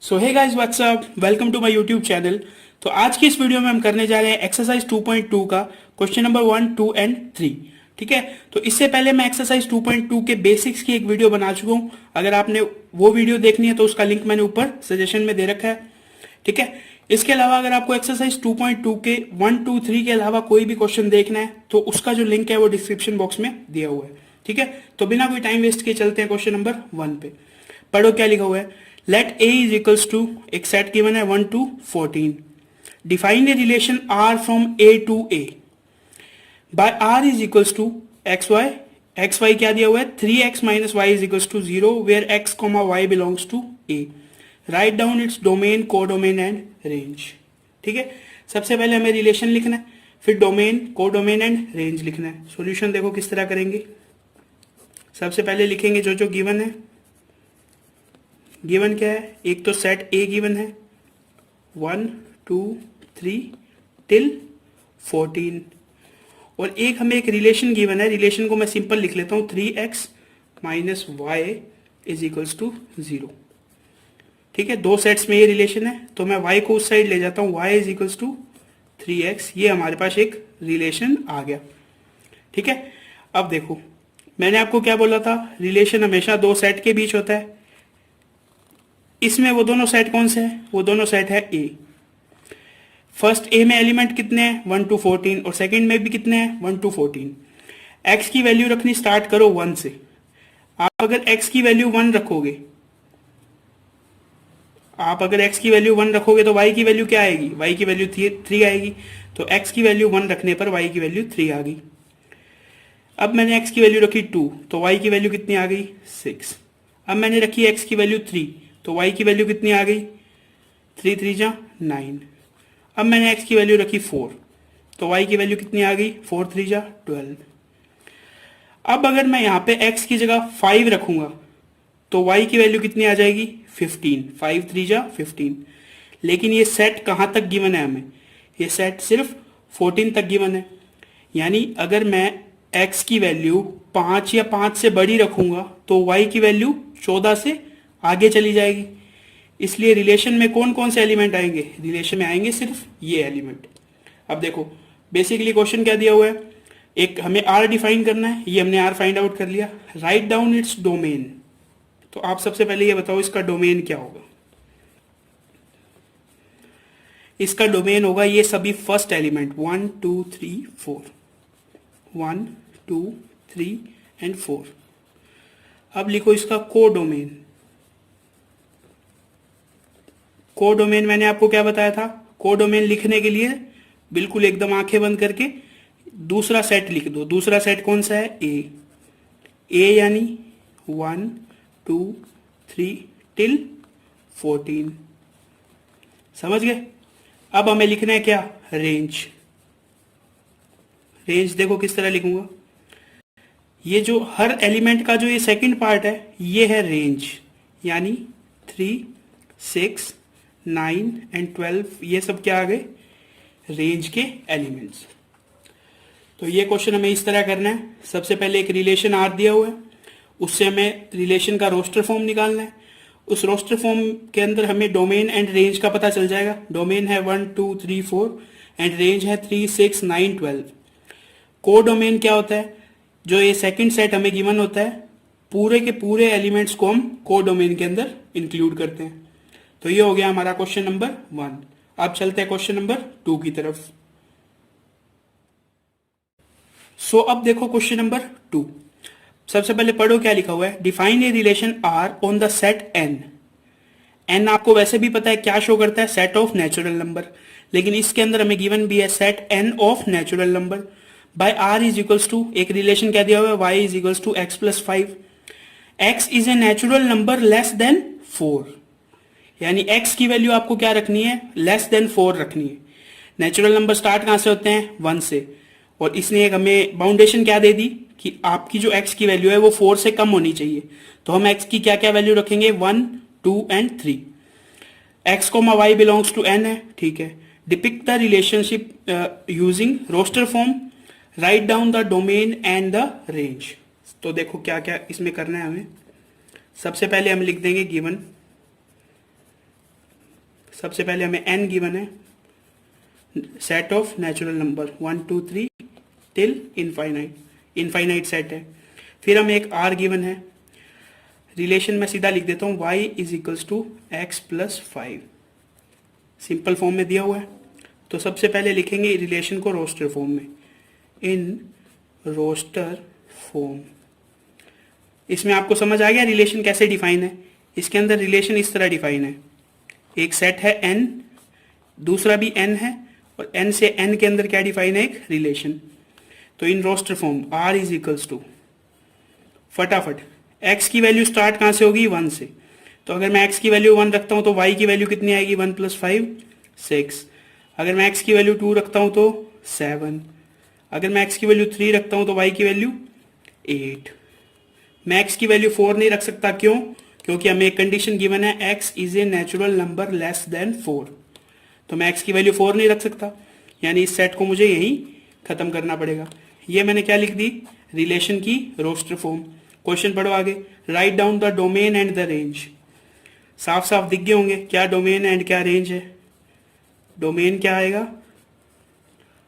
So hey guys what's up, welcome to my YouTube channel. तो आज की इस वीडियो में हम करने जा रहे हैं एक्सरसाइज 2.2 का क्वेश्चन नंबर 1, 2 एंड 3। ठीक है, तो इससे पहले मैं एक्सरसाइज 2.2 के बेसिक्स की एक वीडियो बना चुका हूं। अगर आपने वो वीडियो देखनी है तो उसका लिंक मैंने ऊपर सजेशन में दे रखा है। ठीक है, इसके अलावा अगर आपको एक्सरसाइज 2.2 के 1, 2, 3 के अलावा कोई भी क्वेश्चन देखना है तो उसका जो लिंक है वो डिस्क्रिप्शन बॉक्स में दिया हुआ है। ठीक है, तो बिना कोई टाइम वेस्ट किए चलते हैं क्वेश्चन नंबर 1 पे। पढ़ो क्या लिखा हुआ है। Let A is equals to, एक सेट गिवन है 1 to 14। Define a relation R from A to A by R is equals to x y क्या दिया हुआ है 3x minus y is equals to 0 where x comma y belongs to A. Write down its domain, codomain and range. ठीक है, सबसे पहले हमें relation लिखना है, फिर डोमेन, कोडोमेन एंड रेंज लिखना है। सॉल्यूशन देखो किस तरह करेंगे। सबसे पहले लिखेंगे जो जो गिवन है। गिवन क्या है, एक तो सेट ए गिवन है 1, 2, 3 टिल 14, और एक हमें एक रिलेशन गिवन है। रिलेशन को मैं सिंपल लिख लेता हूं 3x minus y is equals to 0। ठीक है, दो सेट्स में ये रिलेशन है तो मैं y को उस साइड ले जाता हूं, y is equals to 3x। ये हमारे पास एक रिलेशन आ गया। ठीक है, अब देखो मैंने आपको क्या बोला था, रिलेशन हमेशा दो सेट के बीच होता है। इसमें वो दोनों सेट कौन से हैं, वो दोनों सेट है ए। फर्स्ट ए में एलिमेंट कितने हैं 1 to 14, और सेकंड में भी कितने हैं 1 to 14। एक्स की वैल्यू रखनी स्टार्ट करो 1 से। आप अगर एक्स की वैल्यू 1 रखोगे, तो y की वैल्यू क्या आएगी, y की वैल्यू 3 आएगी। तो x की वैल्यू 1 रखने पर y की वैल्यू 3 आ गई। अब मैंने x की वैल्यू रखी 2, तो y की वैल्यू कितनी आ गई 6। अब मैंने रखी x की वैल्यू 3, तो y की वैल्यू कितनी आ गई 3 3 जा 9। अब मैंने x की वैल्यू रखी 4, तो y की वैल्यू कितनी आ गई 4 3 जा 12। अब अगर मैं यहाँ पे x की जगह 5 रखूंगा तो y की वैल्यू कितनी आ जाएगी 15, 5 3 जा 15। लेकिन ये सेट कहाँ तक गिवन है हमें, ये सेट सिर्फ 14 तक गिवन है। यानी अगर मैं x की वैल्यू 5 या 5 से बड़ी रखूंगा तो y की वैल्यू 14 से आगे चली जाएगी। इसलिए रिलेशन में कौन कौन से एलिमेंट आएंगे, रिलेशन में आएंगे सिर्फ ये एलिमेंट। अब देखो बेसिकली क्वेश्चन क्या दिया हुआ है, एक हमें r डिफाइन करना है, ये हमने r फाइंड आउट कर लिया। राइट डाउन इट्स डोमेन, तो आप सबसे पहले ये बताओ इसका डोमेन क्या होगा। इसका डोमेन होगा ये सभी फर्स्ट एलिमेंट 1 2 3 4, 1 2 3 एंड 4। अब लिखो इसका कोडोमेन। कोडोमेन मैंने आपको क्या बताया था, कोडोमेन लिखने के लिए बिल्कुल एकदम आंखें बंद करके दूसरा सेट लिख दो। दूसरा सेट कौन सा है ए यानी 1 2 3 टिल 14। समझ गए। अब हमें लिखना है क्या, रेंज। रेंज देखो किस तरह लिखूंगा, ये जो हर एलिमेंट का जो ये सेकंड पार्ट है ये है रेंज, यानी 3 6 9 एंड 12, ये सब क्या आ गए रेंज के एलिमेंट्स। तो ये क्वेश्चन हमें इस तरह करना है। सबसे पहले एक रिलेशन आर दिया हुआ है, उससे हमें रिलेशन का रोस्टर फॉर्म निकालना है। उस रोस्टर फॉर्म के अंदर हमें डोमेन एंड रेंज का पता चल जाएगा। डोमेन है 1 2 3 4 एंड रेंज है 3 6 9 12। कोडोमेन क्या होता है, जो ये सेकंड सेट हमें गिवन होता है पूरे के पूरे एलिमेंट्स को हम कोडोमेन के अंदर इंक्लूड करते हैं। तो ये हो गया हमारा क्वेश्चन नंबर 1। अब चलते हैं क्वेश्चन नंबर 2 की तरफ। सो अब देखो क्वेश्चन नंबर 2। सबसे पहले पढ़ो क्या लिखा हुआ है। Define a relation R on the set N. N आपको वैसे भी पता है क्या शो करता है, सेट ऑफ नेचुरल नंबर, लेकिन इसके अंदर हमें गिवन भी है set N of natural number by R is equals to, एक रिलेशन क्या दिया हुआ है y is equals to x plus 5। X is a natural number less than 4, यानी x की वैल्यू आपको क्या रखनी है लेस देन 4 रखनी है। नेचुरल नंबर स्टार्ट कहां से होते हैं 1 से, और इसने एक हमें बाउंडेशन क्या दे दी कि आपकी जो x की वैल्यू है वो 4 से कम होनी चाहिए। तो हम x की क्या क्या वैल्यू रखेंगे 1 2 and 3। x comma y belongs to n है, ठीक है। Depict the relationship using roster form, write down the domain and the range. तो देखो क्या क्या इसमें करना है हमें। सबसे पहले हम लिख देंगे गिवन सबसे पहले हमें n गिवन है, set of natural number 1 2 3 till infinite set है। फिर हमें एक r गिवन है, रिलेशन में सीधा लिख देता हूँ y is equals to x plus 5, simple form में दिया हुआ है। तो सबसे पहले लिखेंगे रिलेशन को रोस्टर फॉर्म में, इन रोस्टर फॉर्म। इसमें आपको समझ आ गया रिलेशन कैसे डिफाइन है। इसके अंदर रिलेशन इस तरह डिफाइन है, एक सेट है n, दूसरा भी n है, और n से n के अंदर क्या डिफाइन है, एक रिलेशन। तो in roster form r is equals to, फटाफट x की वैल्यू स्टार्ट कहाँ से होगी, 1 से। तो अगर मैं x की वैल्यू 1 रखता हूँ तो y की वैल्यू कितनी आएगी, 1 + 5 6। अगर मैं x की वैल्यू 2 रखता हूँ तो 7। अगर मैं x की वैल्यू 3 रखता हूँ तो y की वैल्यू 8। मैं x की वैल्यू 4 नहीं रख सकता, क्यों? क्योंकि हमें एक कंडीशन गिवन है x is a natural number less than 4। तो मैं x की वैल्यू 4 नहीं रख सकता, यानी इस सेट को मुझे यहीं खत्म करना पड़ेगा। ये मैंने क्या लिख दी, रिलेशन की रोस्टर फॉर्म। क्वेश्चन पढ़ो आगे, right down the domain and the range. साफ साफ दिख गए होंगे क्या डोमेन एंड क्या रेंज है। डोमेन क्या आएगा,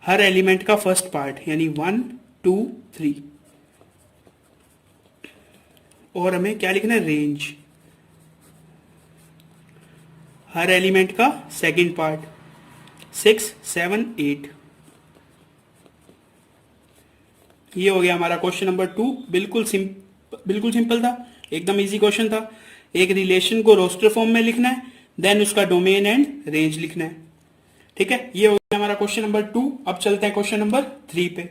हर एलिमेंट का फर्स्ट पार्ट, यानी 1 2 3। और हमें क्या लिखना है, रेंज, हर एलिमेंट का सेकंड पार्ट, 6 7 8। ये हो गया हमारा क्वेश्चन नंबर 2। बिल्कुल सिंपल था, एकदम इजी क्वेश्चन था। एक रिलेशन को रोस्टर फॉर्म में लिखना है, देन उसका डोमेन एंड रेंज लिखना है। ठीक है, ये हो गया हमारा क्वेश्चन नंबर 2। अब चलते हैं क्वेश्चन नंबर 3 पे।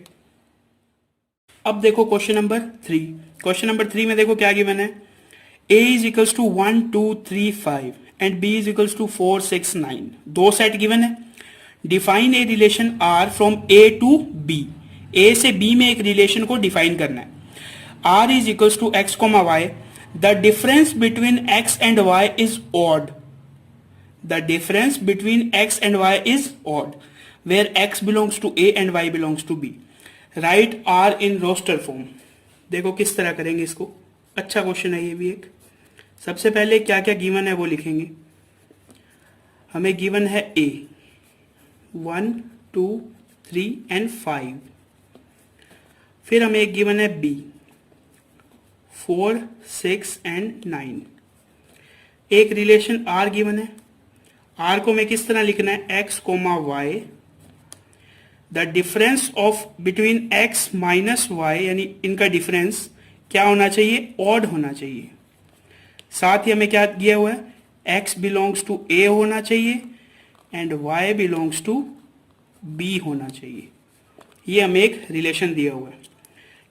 अब देखो क्वेश्चन नंबर 3। क्वेश्चन नंबर 3 में देखो क्या गिवन है, a is equals to 1 2 3 5 and b is equals to 4 6 9। दो सेट गिवन है। Define a relation r from a to b। a से b में एक रिलेशन को डिफाइन करना है। r is equals to x, y, the difference between x and y is odd. The difference between x and y is odd, where x belongs to a and y belongs to b. Write r in roster form. देखो किस तरह करेंगे इसको, अच्छा question है ये भी एक। सबसे पहले क्या क्या गिवन है वो लिखेंगे। हमें गिवन है a 1 2 3 एंड 5। फिर हमें एक गिवन है b 4 6 एंड 9। एक रिलेशन r गिवन है। r को मैं किस तरह लिखना है, x, y, the difference of between x minus y, यानी इनका डिफरेंस क्या होना चाहिए, ऑड होना चाहिए। साथ ही हमें क्या दिया हुआ है, x बिलोंग्स टू a होना चाहिए and y belongs to b होना चाहिए। ये हमें एक रिलेशन दिया हुआ है।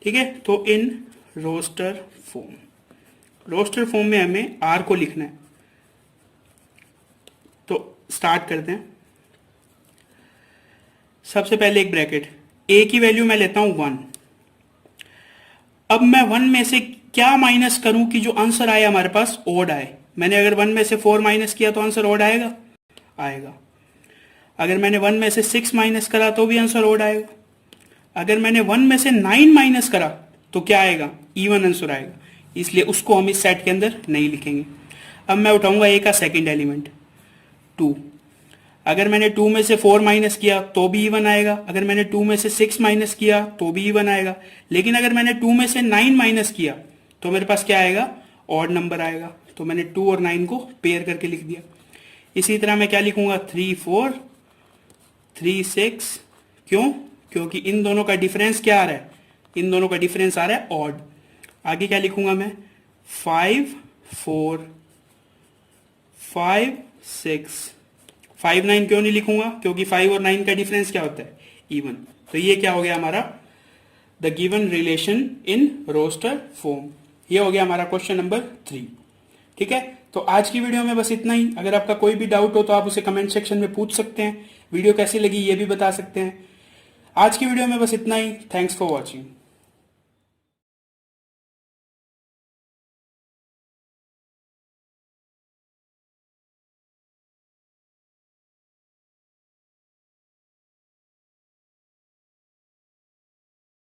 ठीक है, तो इन रोस्टर फॉर्म में हमें r को लिखना है। तो स्टार्ट करते हैं। सबसे पहले एक ब्रैकेट, a की वैल्यू मैं लेता हूं 1। अब मैं 1 में से क्या माइनस करूं कि जो आंसर आए हमारे पास ऑड आए। मैंने अगर 1 में से 4 माइनस किया तो आंसर ऑड आएगा। अगर मैंने 1 में से 6 माइनस करा तो भी आंसर ऑड आएगा। अगर मैंने 1 में से 9 माइनस करा तो क्या आएगा, इवन आंसर आएगा। इसलिए उसको हम इस सेट के अंदर नहीं लिखेंगे। अब मैं उठाऊंगा a का सेकेंड एलिमेंट 2। अगर मैंने 2 में से 4 माइनस किया तो भी इवन आएगा। अगर मैंने 2 में से 6 माइनस किया तो भी इवन आएगा। लेकिन अगर मैंने 2 में से 9 माइनस किया तो मेरे पास क्या आएगा, ऑड नंबर आएगा। तो मैंने 2 और 9 को पेयर करके लिख दिया। इसी तरह मैं क्या लिखूंगा, 3 4 3 6। क्यों? क्योंकि इन दोनों का डिफरेंस क्या आ रहा है, इन दोनों का डिफरेंस आ रहा है ऑड। आगे क्या लिखूंगा मैं, 5 4 5 6। 5 9 क्यों नहीं लिखूंगा, क्योंकि 5 और 9 का डिफरेंस क्या होता है, इवन। तो ये क्या हो गया हमारा, the given relation in roster form. ये हो गया हमारा क्वेश्चन नंबर 3। ठीक है, तो आज की वीडियो में बस इतना ही। अगर आपका कोई भी डाउट हो तो आप उसे कमेंट सेक्शन में पूछ सकते हैं। वीडियो कैसी लगी ये भी बता सकते हैं। आज की वीडियो में बस इतना ही। Thanks for watching.